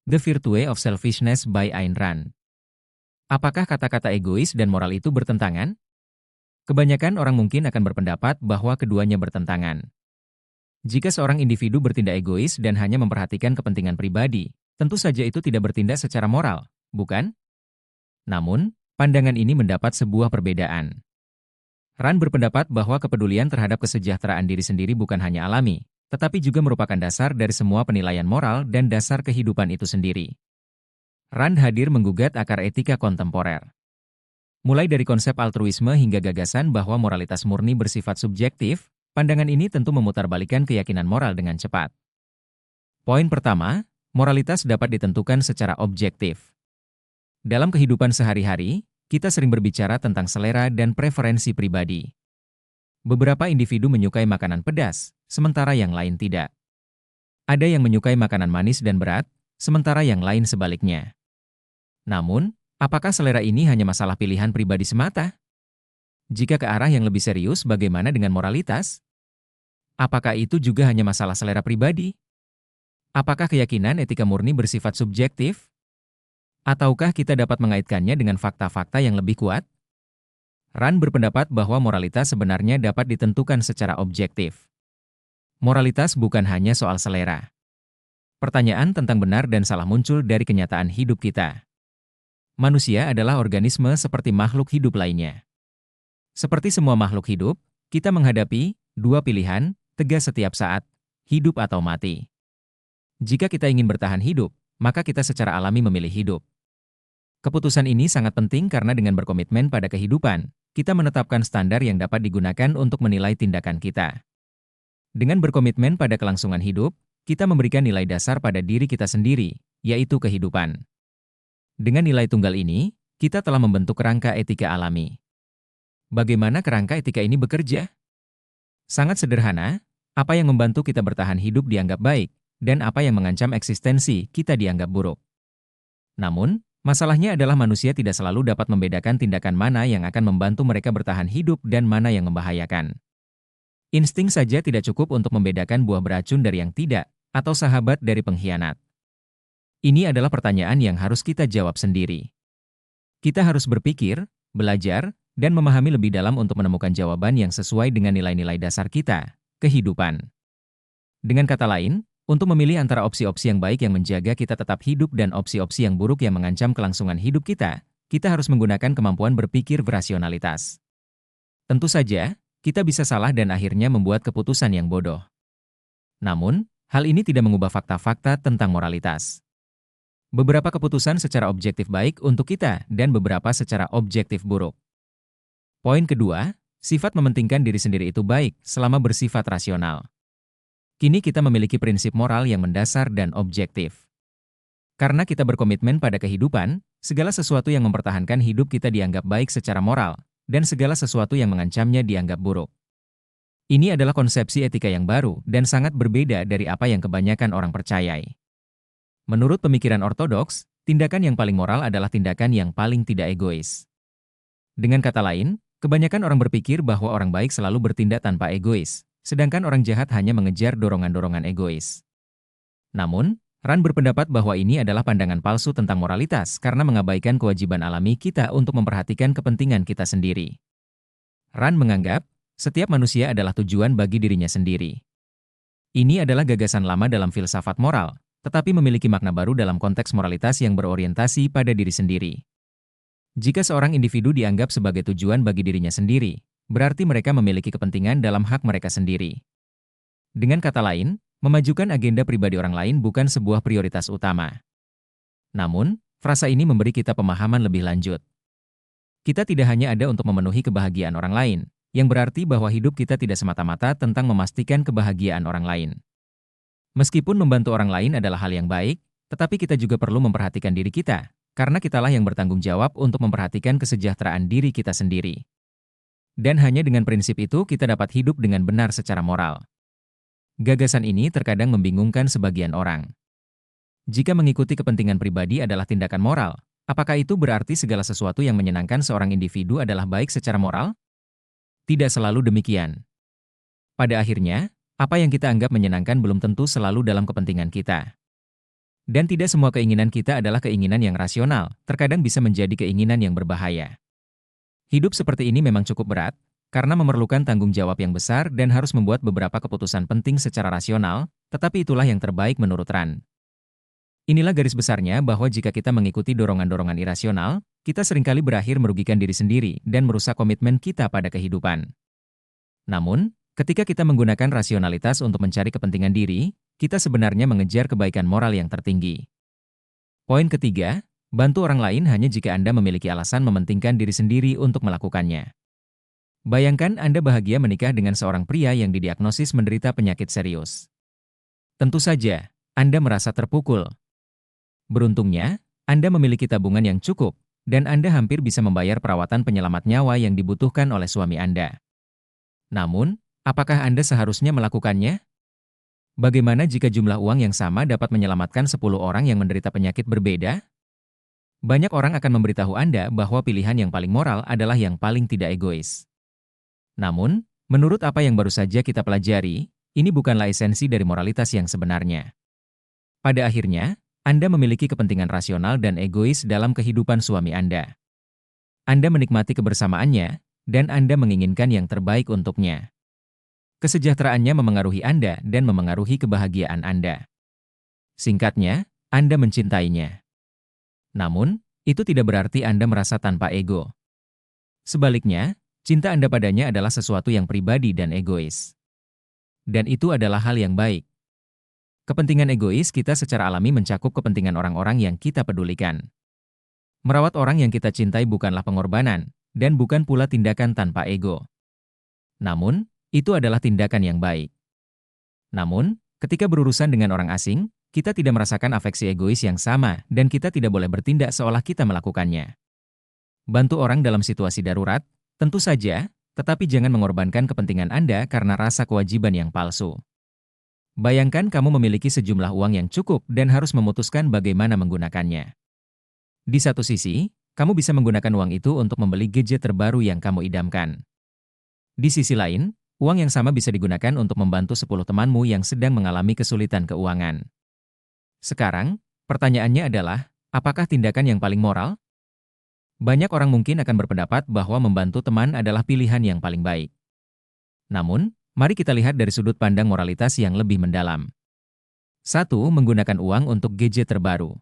The Virtue of Selfishness by Ayn Rand. Apakah kata-kata egois dan moral itu bertentangan? Kebanyakan orang mungkin akan berpendapat bahwa keduanya bertentangan. Jika seorang individu bertindak egois dan hanya memperhatikan kepentingan pribadi, tentu saja itu tidak bertindak secara moral, bukan? Namun, pandangan ini mendapat sebuah perbedaan. Rand berpendapat bahwa kepedulian terhadap kesejahteraan diri sendiri bukan hanya alami, tetapi juga merupakan dasar dari semua penilaian moral dan dasar kehidupan itu sendiri. Rand hadir menggugat akar etika kontemporer. Mulai dari konsep altruisme hingga gagasan bahwa moralitas murni bersifat subjektif, pandangan ini tentu memutarbalikkan keyakinan moral dengan cepat. Poin pertama, moralitas dapat ditentukan secara objektif. Dalam kehidupan sehari-hari, kita sering berbicara tentang selera dan preferensi pribadi. Beberapa individu menyukai makanan pedas, sementara yang lain tidak. Ada yang menyukai makanan manis dan berat, sementara yang lain sebaliknya. Namun, apakah selera ini hanya masalah pilihan pribadi semata? Jika ke arah yang lebih serius, bagaimana dengan moralitas? Apakah itu juga hanya masalah selera pribadi? Apakah keyakinan etika murni bersifat subjektif? Ataukah kita dapat mengaitkannya dengan fakta-fakta yang lebih kuat? Rand berpendapat bahwa moralitas sebenarnya dapat ditentukan secara objektif. Moralitas bukan hanya soal selera. Pertanyaan tentang benar dan salah muncul dari kenyataan hidup kita. Manusia adalah organisme seperti makhluk hidup lainnya. Seperti semua makhluk hidup, kita menghadapi dua pilihan, tegas setiap saat, hidup atau mati. Jika kita ingin bertahan hidup, maka kita secara alami memilih hidup. Keputusan ini sangat penting karena dengan berkomitmen pada kehidupan, kita menetapkan standar yang dapat digunakan untuk menilai tindakan kita. Dengan berkomitmen pada kelangsungan hidup, kita memberikan nilai dasar pada diri kita sendiri, yaitu kehidupan. Dengan nilai tunggal ini, kita telah membentuk kerangka etika alami. Bagaimana kerangka etika ini bekerja? Sangat sederhana, apa yang membantu kita bertahan hidup dianggap baik, dan apa yang mengancam eksistensi kita dianggap buruk. Namun, masalahnya adalah manusia tidak selalu dapat membedakan tindakan mana yang akan membantu mereka bertahan hidup dan mana yang membahayakan. Insting saja tidak cukup untuk membedakan buah beracun dari yang tidak, atau sahabat dari pengkhianat. Ini adalah pertanyaan yang harus kita jawab sendiri. Kita harus berpikir, belajar, dan memahami lebih dalam untuk menemukan jawaban yang sesuai dengan nilai-nilai dasar kita, kehidupan. Dengan kata lain, untuk memilih antara opsi-opsi yang baik yang menjaga kita tetap hidup dan opsi-opsi yang buruk yang mengancam kelangsungan hidup kita harus menggunakan kemampuan berpikir berasionalitas. Tentu saja, kita bisa salah dan akhirnya membuat keputusan yang bodoh. Namun, hal ini tidak mengubah fakta-fakta tentang moralitas. Beberapa keputusan secara objektif baik untuk kita dan beberapa secara objektif buruk. Poin kedua, sifat mementingkan diri sendiri itu baik selama bersifat rasional. Kini kita memiliki prinsip moral yang mendasar dan objektif. Karena kita berkomitmen pada kehidupan, segala sesuatu yang mempertahankan hidup kita dianggap baik secara moral, dan segala sesuatu yang mengancamnya dianggap buruk. Ini adalah konsepsi etika yang baru dan sangat berbeda dari apa yang kebanyakan orang percayai. Menurut pemikiran ortodoks, tindakan yang paling moral adalah tindakan yang paling tidak egois. Dengan kata lain, kebanyakan orang berpikir bahwa orang baik selalu bertindak tanpa egois, sedangkan orang jahat hanya mengejar dorongan-dorongan egois. Namun, Rand berpendapat bahwa ini adalah pandangan palsu tentang moralitas karena mengabaikan kewajiban alami kita untuk memperhatikan kepentingan kita sendiri. Rand menganggap, setiap manusia adalah tujuan bagi dirinya sendiri. Ini adalah gagasan lama dalam filsafat moral, tetapi memiliki makna baru dalam konteks moralitas yang berorientasi pada diri sendiri. Jika seorang individu dianggap sebagai tujuan bagi dirinya sendiri, berarti mereka memiliki kepentingan dalam hak mereka sendiri. Dengan kata lain, memajukan agenda pribadi orang lain bukan sebuah prioritas utama. Namun, frasa ini memberi kita pemahaman lebih lanjut. Kita tidak hanya ada untuk memenuhi kebahagiaan orang lain, yang berarti bahwa hidup kita tidak semata-mata tentang memastikan kebahagiaan orang lain. Meskipun membantu orang lain adalah hal yang baik, tetapi kita juga perlu memperhatikan diri kita, karena kitalah yang bertanggung jawab untuk memperhatikan kesejahteraan diri kita sendiri. Dan hanya dengan prinsip itu kita dapat hidup dengan benar secara moral. Gagasan ini terkadang membingungkan sebagian orang. Jika mengikuti kepentingan pribadi adalah tindakan moral, apakah itu berarti segala sesuatu yang menyenangkan seorang individu adalah baik secara moral? Tidak selalu demikian. Pada akhirnya, apa yang kita anggap menyenangkan belum tentu selalu dalam kepentingan kita. Dan tidak semua keinginan kita adalah keinginan yang rasional, terkadang bisa menjadi keinginan yang berbahaya. Hidup seperti ini memang cukup berat, karena memerlukan tanggung jawab yang besar dan harus membuat beberapa keputusan penting secara rasional, tetapi itulah yang terbaik menurut Ran. Inilah garis besarnya bahwa jika kita mengikuti dorongan-dorongan irasional, kita seringkali berakhir merugikan diri sendiri dan merusak komitmen kita pada kehidupan. Namun, ketika kita menggunakan rasionalitas untuk mencari kepentingan diri, kita sebenarnya mengejar kebaikan moral yang tertinggi. Poin ketiga, bantu orang lain hanya jika Anda memiliki alasan mementingkan diri sendiri untuk melakukannya. Bayangkan Anda bahagia menikah dengan seorang pria yang didiagnosis menderita penyakit serius. Tentu saja, Anda merasa terpukul. Beruntungnya, Anda memiliki tabungan yang cukup, dan Anda hampir bisa membayar perawatan penyelamat nyawa yang dibutuhkan oleh suami Anda. Namun, apakah Anda seharusnya melakukannya? Bagaimana jika jumlah uang yang sama dapat menyelamatkan 10 orang yang menderita penyakit berbeda? Banyak orang akan memberitahu Anda bahwa pilihan yang paling moral adalah yang paling tidak egois. Namun, menurut apa yang baru saja kita pelajari, ini bukanlah esensi dari moralitas yang sebenarnya. Pada akhirnya, Anda memiliki kepentingan rasional dan egois dalam kehidupan suami Anda. Anda menikmati kebersamaannya, dan Anda menginginkan yang terbaik untuknya. Kesejahteraannya memengaruhi Anda dan memengaruhi kebahagiaan Anda. Singkatnya, Anda mencintainya. Namun, itu tidak berarti Anda merasa tanpa ego. Sebaliknya, cinta Anda padanya adalah sesuatu yang pribadi dan egois. Dan itu adalah hal yang baik. Kepentingan egois kita secara alami mencakup kepentingan orang-orang yang kita pedulikan. Merawat orang yang kita cintai bukanlah pengorbanan, dan bukan pula tindakan tanpa ego. Namun, itu adalah tindakan yang baik. Namun, ketika berurusan dengan orang asing, kita tidak merasakan afeksi egois yang sama, dan kita tidak boleh bertindak seolah kita melakukannya. Bantu orang dalam situasi darurat, tentu saja, tetapi jangan mengorbankan kepentingan Anda karena rasa kewajiban yang palsu. Bayangkan kamu memiliki sejumlah uang yang cukup dan harus memutuskan bagaimana menggunakannya. Di satu sisi, kamu bisa menggunakan uang itu untuk membeli gadget terbaru yang kamu idamkan. Di sisi lain, uang yang sama bisa digunakan untuk membantu 10 temanmu yang sedang mengalami kesulitan keuangan. Sekarang, pertanyaannya adalah, apakah tindakan yang paling moral? Banyak orang mungkin akan berpendapat bahwa membantu teman adalah pilihan yang paling baik. Namun, mari kita lihat dari sudut pandang moralitas yang lebih mendalam. 1. Menggunakan uang untuk gadget terbaru.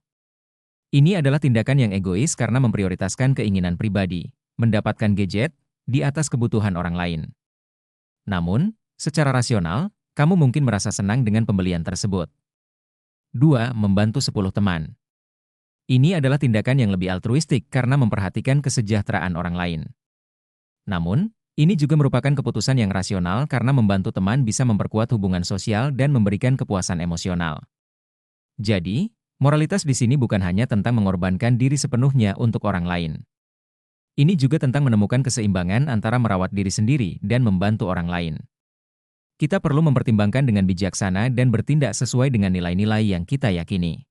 Ini adalah tindakan yang egois karena memprioritaskan keinginan pribadi, mendapatkan gadget, di atas kebutuhan orang lain. Namun, secara rasional, kamu mungkin merasa senang dengan pembelian tersebut. 2. Membantu 10 teman. Ini adalah tindakan yang lebih altruistik karena memperhatikan kesejahteraan orang lain. Namun, ini juga merupakan keputusan yang rasional karena membantu teman bisa memperkuat hubungan sosial dan memberikan kepuasan emosional. Jadi, moralitas di sini bukan hanya tentang mengorbankan diri sepenuhnya untuk orang lain. Ini juga tentang menemukan keseimbangan antara merawat diri sendiri dan membantu orang lain. Kita perlu mempertimbangkan dengan bijaksana dan bertindak sesuai dengan nilai-nilai yang kita yakini.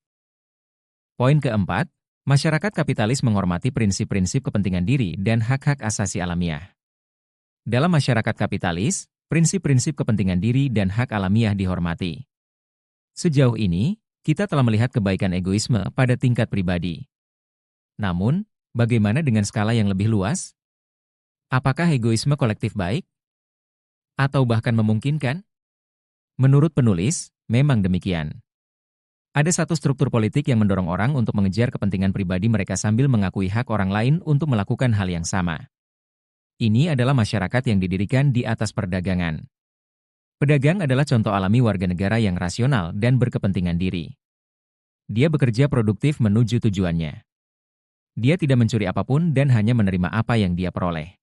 Poin keempat, masyarakat kapitalis menghormati prinsip-prinsip kepentingan diri dan hak-hak asasi alamiah. Dalam masyarakat kapitalis, prinsip-prinsip kepentingan diri dan hak alamiah dihormati. Sejauh ini, kita telah melihat kebaikan egoisme pada tingkat pribadi. Namun, bagaimana dengan skala yang lebih luas? Apakah egoisme kolektif baik? Atau bahkan memungkinkan? Menurut penulis, memang demikian. Ada satu struktur politik yang mendorong orang untuk mengejar kepentingan pribadi mereka sambil mengakui hak orang lain untuk melakukan hal yang sama. Ini adalah masyarakat yang didirikan di atas perdagangan. Pedagang adalah contoh alami warga negara yang rasional dan berkepentingan diri. Dia bekerja produktif menuju tujuannya. Dia tidak mencuri apapun dan hanya menerima apa yang dia peroleh.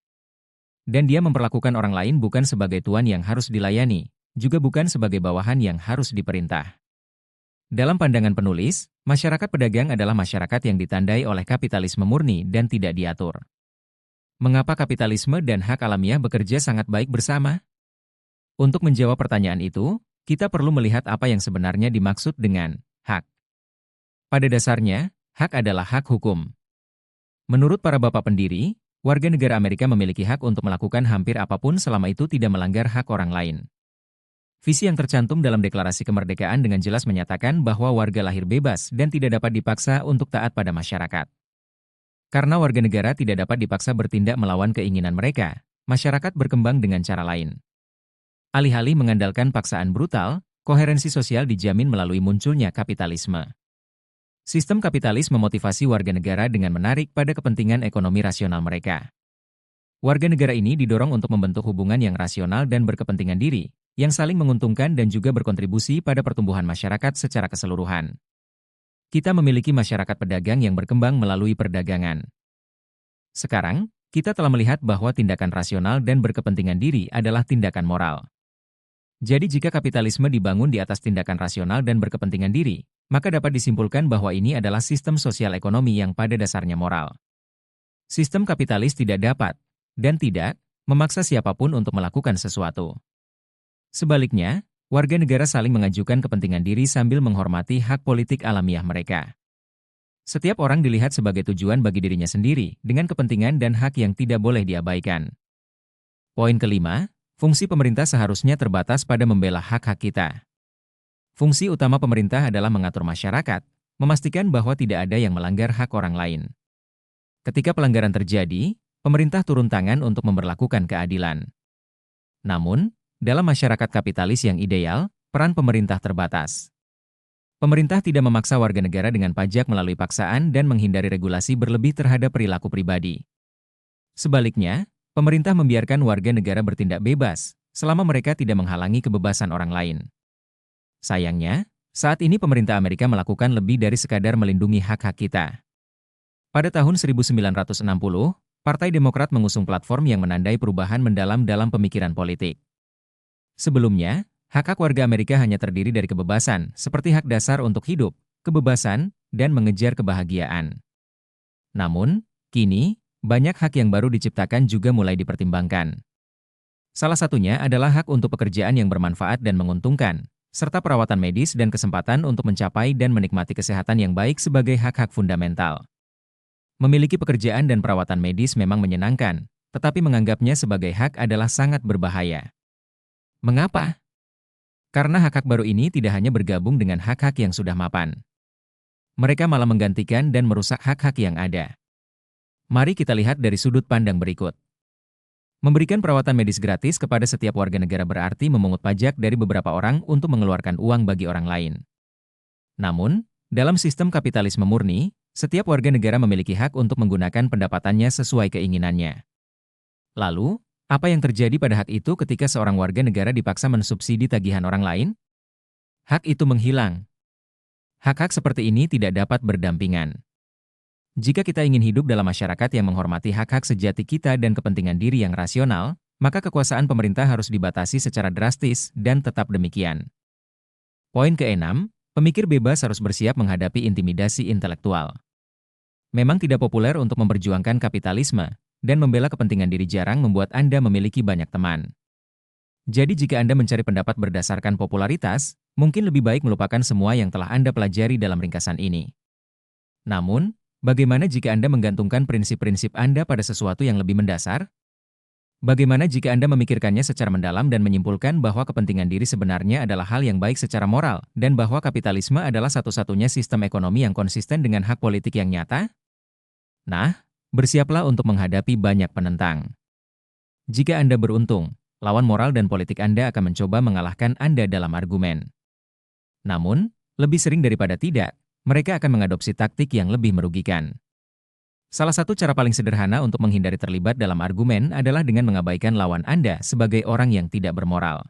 Dan dia memperlakukan orang lain bukan sebagai tuan yang harus dilayani, juga bukan sebagai bawahan yang harus diperintah. Dalam pandangan penulis, masyarakat pedagang adalah masyarakat yang ditandai oleh kapitalisme murni dan tidak diatur. Mengapa kapitalisme dan hak alamiah bekerja sangat baik bersama? Untuk menjawab pertanyaan itu, kita perlu melihat apa yang sebenarnya dimaksud dengan hak. Pada dasarnya, hak adalah hak hukum. Menurut para bapak pendiri, warga negara Amerika memiliki hak untuk melakukan hampir apapun selama itu tidak melanggar hak orang lain. Visi yang tercantum dalam Deklarasi Kemerdekaan dengan jelas menyatakan bahwa warga lahir bebas dan tidak dapat dipaksa untuk taat pada masyarakat. Karena warga negara tidak dapat dipaksa bertindak melawan keinginan mereka, masyarakat berkembang dengan cara lain. Alih-alih mengandalkan paksaan brutal, koherensi sosial dijamin melalui munculnya kapitalisme. Sistem kapitalis memotivasi warga negara dengan menarik pada kepentingan ekonomi rasional mereka. Warga negara ini didorong untuk membentuk hubungan yang rasional dan berkepentingan diri, yang saling menguntungkan dan juga berkontribusi pada pertumbuhan masyarakat secara keseluruhan. Kita memiliki masyarakat pedagang yang berkembang melalui perdagangan. Sekarang, kita telah melihat bahwa tindakan rasional dan berkepentingan diri adalah tindakan moral. Jadi jika kapitalisme dibangun di atas tindakan rasional dan berkepentingan diri, maka dapat disimpulkan bahwa ini adalah sistem sosial ekonomi yang pada dasarnya moral. Sistem kapitalis tidak dapat, dan tidak, memaksa siapapun untuk melakukan sesuatu. Sebaliknya, warga negara saling mengajukan kepentingan diri sambil menghormati hak politik alamiah mereka. Setiap orang dilihat sebagai tujuan bagi dirinya sendiri, dengan kepentingan dan hak yang tidak boleh diabaikan. Poin kelima, fungsi pemerintah seharusnya terbatas pada membela hak-hak kita. Fungsi utama pemerintah adalah mengatur masyarakat, memastikan bahwa tidak ada yang melanggar hak orang lain. Ketika pelanggaran terjadi, pemerintah turun tangan untuk memberlakukan keadilan. Namun, dalam masyarakat kapitalis yang ideal, peran pemerintah terbatas. Pemerintah tidak memaksa warga negara dengan pajak melalui paksaan dan menghindari regulasi berlebih terhadap perilaku pribadi. Sebaliknya, pemerintah membiarkan warga negara bertindak bebas, selama mereka tidak menghalangi kebebasan orang lain. Sayangnya, saat ini pemerintah Amerika melakukan lebih dari sekadar melindungi hak-hak kita. Pada tahun 1960, Partai Demokrat mengusung platform yang menandai perubahan mendalam dalam pemikiran politik. Sebelumnya, hak-hak warga Amerika hanya terdiri dari kebebasan, seperti hak dasar untuk hidup, kebebasan, dan mengejar kebahagiaan. Namun, kini, banyak hak yang baru diciptakan juga mulai dipertimbangkan. Salah satunya adalah hak untuk pekerjaan yang bermanfaat dan menguntungkan, serta perawatan medis dan kesempatan untuk mencapai dan menikmati kesehatan yang baik sebagai hak-hak fundamental. Memiliki pekerjaan dan perawatan medis memang menyenangkan, tetapi menganggapnya sebagai hak adalah sangat berbahaya. Mengapa? Karena hak-hak baru ini tidak hanya bergabung dengan hak-hak yang sudah mapan. Mereka malah menggantikan dan merusak hak-hak yang ada. Mari kita lihat dari sudut pandang berikut. Memberikan perawatan medis gratis kepada setiap warga negara berarti memungut pajak dari beberapa orang untuk mengeluarkan uang bagi orang lain. Namun, dalam sistem kapitalisme murni, setiap warga negara memiliki hak untuk menggunakan pendapatannya sesuai keinginannya. Lalu, apa yang terjadi pada hak itu ketika seorang warga negara dipaksa mensubsidi tagihan orang lain? Hak itu menghilang. Hak-hak seperti ini tidak dapat berdampingan. Jika kita ingin hidup dalam masyarakat yang menghormati hak-hak sejati kita dan kepentingan diri yang rasional, maka kekuasaan pemerintah harus dibatasi secara drastis dan tetap demikian. Poin ke-6, pemikir bebas harus bersiap menghadapi intimidasi intelektual. Memang tidak populer untuk memperjuangkan kapitalisme, dan membela kepentingan diri jarang membuat Anda memiliki banyak teman. Jadi jika Anda mencari pendapat berdasarkan popularitas, mungkin lebih baik melupakan semua yang telah Anda pelajari dalam ringkasan ini. Namun, bagaimana jika Anda menggantungkan prinsip-prinsip Anda pada sesuatu yang lebih mendasar? Bagaimana jika Anda memikirkannya secara mendalam dan menyimpulkan bahwa kepentingan diri sebenarnya adalah hal yang baik secara moral, dan bahwa kapitalisme adalah satu-satunya sistem ekonomi yang konsisten dengan hak politik yang nyata? Nah, bersiaplah untuk menghadapi banyak penentang. Jika Anda beruntung, lawan moral dan politik Anda akan mencoba mengalahkan Anda dalam argumen. Namun, lebih sering daripada tidak, mereka akan mengadopsi taktik yang lebih merugikan. Salah satu cara paling sederhana untuk menghindari terlibat dalam argumen adalah dengan mengabaikan lawan Anda sebagai orang yang tidak bermoral.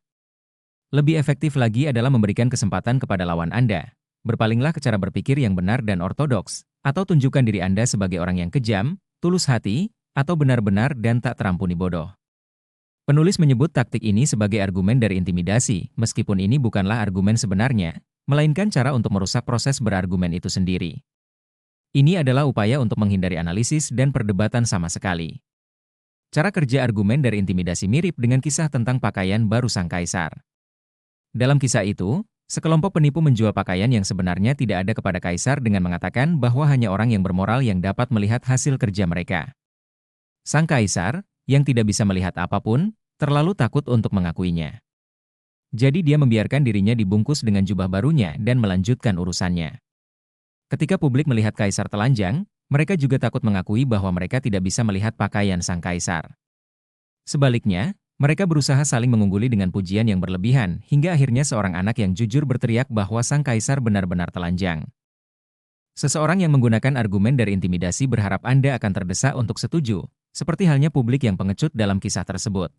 Lebih efektif lagi adalah memberikan kesempatan kepada lawan Anda. Berpalinglah ke cara berpikir yang benar dan ortodoks, atau tunjukkan diri Anda sebagai orang yang kejam, tulus hati, atau benar-benar dan tak terampuni bodoh. Penulis menyebut taktik ini sebagai argumen dari intimidasi, meskipun ini bukanlah argumen sebenarnya, melainkan cara untuk merusak proses berargumen itu sendiri. Ini adalah upaya untuk menghindari analisis dan perdebatan sama sekali. Cara kerja argumen dari intimidasi mirip dengan kisah tentang pakaian baru sang kaisar. Dalam kisah itu, sekelompok penipu menjual pakaian yang sebenarnya tidak ada kepada kaisar dengan mengatakan bahwa hanya orang yang bermoral yang dapat melihat hasil kerja mereka. Sang kaisar, yang tidak bisa melihat apapun, terlalu takut untuk mengakuinya. Jadi dia membiarkan dirinya dibungkus dengan jubah barunya dan melanjutkan urusannya. Ketika publik melihat kaisar telanjang, mereka juga takut mengakui bahwa mereka tidak bisa melihat pakaian sang kaisar. Sebaliknya, mereka berusaha saling mengungguli dengan pujian yang berlebihan, hingga akhirnya seorang anak yang jujur berteriak bahwa sang kaisar benar-benar telanjang. Seseorang yang menggunakan argumen dari intimidasi berharap Anda akan terdesak untuk setuju, seperti halnya publik yang pengecut dalam kisah tersebut.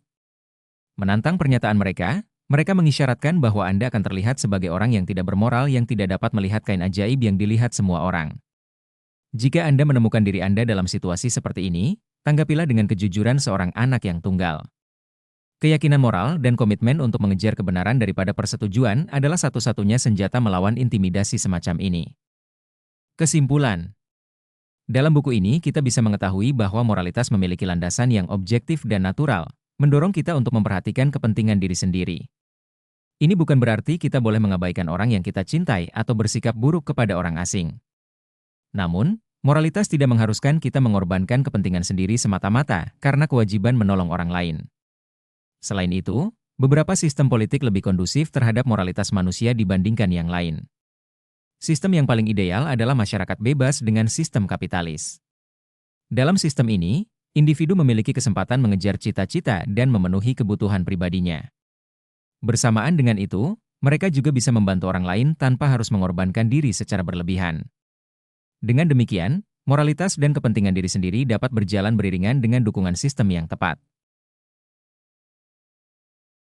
Menantang pernyataan mereka, mereka mengisyaratkan bahwa Anda akan terlihat sebagai orang yang tidak bermoral yang tidak dapat melihat kain ajaib yang dilihat semua orang. Jika Anda menemukan diri Anda dalam situasi seperti ini, tanggapilah dengan kejujuran seorang anak yang tunggal. Keyakinan moral dan komitmen untuk mengejar kebenaran daripada persetujuan adalah satu-satunya senjata melawan intimidasi semacam ini. Kesimpulan. Dalam buku ini kita bisa mengetahui bahwa moralitas memiliki landasan yang objektif dan natural, mendorong kita untuk memperhatikan kepentingan diri sendiri. Ini bukan berarti kita boleh mengabaikan orang yang kita cintai atau bersikap buruk kepada orang asing. Namun, moralitas tidak mengharuskan kita mengorbankan kepentingan sendiri semata-mata karena kewajiban menolong orang lain. Selain itu, beberapa sistem politik lebih kondusif terhadap moralitas manusia dibandingkan yang lain. Sistem yang paling ideal adalah masyarakat bebas dengan sistem kapitalis. Dalam sistem ini, individu memiliki kesempatan mengejar cita-cita dan memenuhi kebutuhan pribadinya. Bersamaan dengan itu, mereka juga bisa membantu orang lain tanpa harus mengorbankan diri secara berlebihan. Dengan demikian, moralitas dan kepentingan diri sendiri dapat berjalan beriringan dengan dukungan sistem yang tepat.